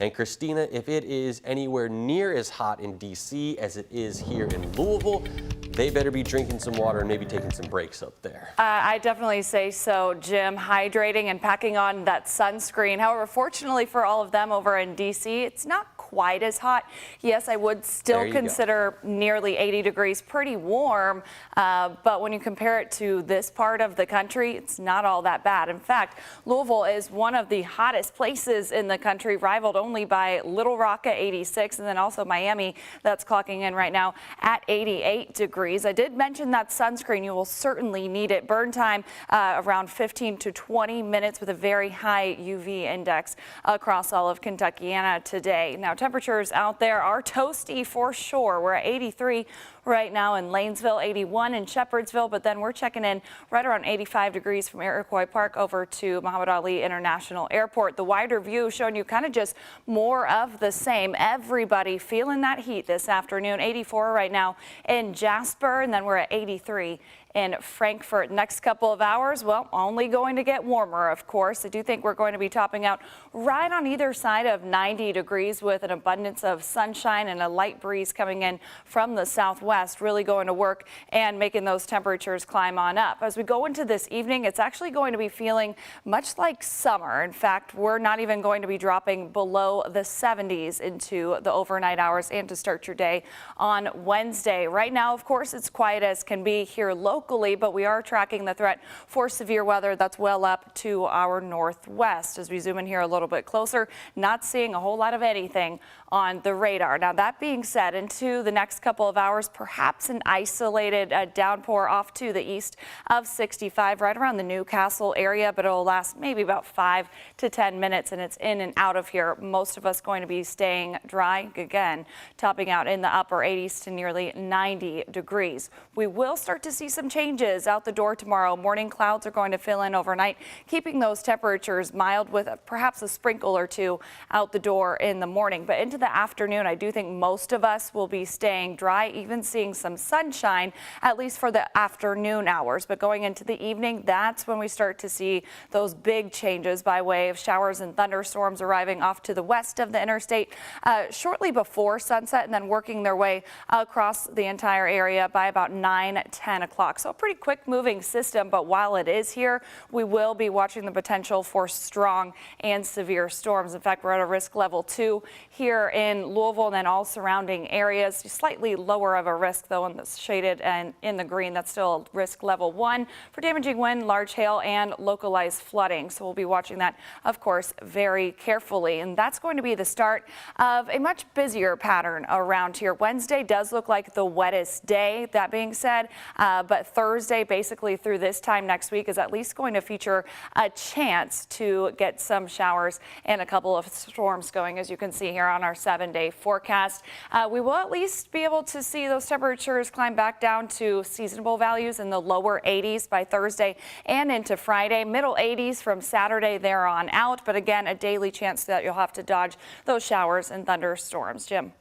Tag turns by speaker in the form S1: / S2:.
S1: And Christina, if it is anywhere near as hot in DC as it is here in Louisville, they better be drinking some water and maybe taking some breaks up there.
S2: I definitely say so, Jim. Hydrating and packing on that sunscreen. However, fortunately for all of them over in DC, it's not quite as hot. Yes, I would still consider nearly 80 degrees pretty warm, but when you compare it to this part of the country, it's not all that bad. In fact, Louisville is one of the hottest places in the country, rivaled only by Little Rock at 86, and then also Miami, that's clocking in right now at 88 degrees. I did mention that sunscreen. You will certainly need it. Burn time around 15 to 20 minutes with a very high UV index across all of Kentuckiana today. Now, temperatures out there are toasty for sure. We're at 83 right now in Lanesville, 81 in Shepherdsville, but then we're checking in right around 85 degrees from Iroquois Park over to Muhammad Ali International Airport. The wider view showing you kind of just more of the same. Everybody feeling that heat this afternoon. 84 right now in Jasper, and then we're at 83 in Frankfort. Next couple of hours, well, only going to get warmer, of course. I do think we're going to be topping out right on either side of 90 degrees with an abundance of sunshine and a light breeze coming in from the southwest, really going to work and making those temperatures climb on up. As we go into this evening, it's actually going to be feeling much like summer. In fact, we're not even going to be dropping below the 70s into the overnight hours and to start your day on Wednesday. Right now, of course, it's quiet as can be here locally, but we are tracking the threat for severe weather that's well up to our northwest. As we zoom in here a little bit closer, not seeing a whole lot of anything on the radar. Now, that being said, into the next couple of hours, perhaps an isolated downpour off to the east of 65 right around the Newcastle area, but it'll last maybe about 5 to 10 minutes, and it's in and out of here. Most of us going to be staying dry again, topping out in the upper 80s to nearly 90 degrees. We will start to see some changes out the door tomorrow. Morning clouds are going to fill in overnight, keeping those temperatures mild with perhaps a sprinkle or two out the door in the morning. But into the afternoon, I do think most of us will be staying dry, even seeing some sunshine, at least for the afternoon hours. But going into the evening, that's when we start to see those big changes by way of showers and thunderstorms arriving off to the west of the interstate shortly before sunset, and then working their way across the entire area by about 9-10 o'clock. So a pretty quick moving system, but while it is here, we will be watching the potential for strong and severe storms. In fact, we're at a risk level 2 here in Louisville and then all surrounding areas. Slightly lower of a risk though in the shaded and in the green. That's still risk level 1 for damaging wind, large hail, and localized flooding. So we'll be watching that, of course, very carefully. And that's going to be the start of a much busier pattern around here. Wednesday does look like the wettest day. That being said, but Thursday, basically through this time next week, is at least going to feature a chance to get some showers and a couple of storms going, as you can see here on our 7-day forecast. We will at least be able to see those temperatures climb back down to seasonable values in the lower 80s by Thursday and into Friday. Middle 80s from Saturday there on out. But again, a daily chance that you'll have to dodge those showers and thunderstorms. Jim.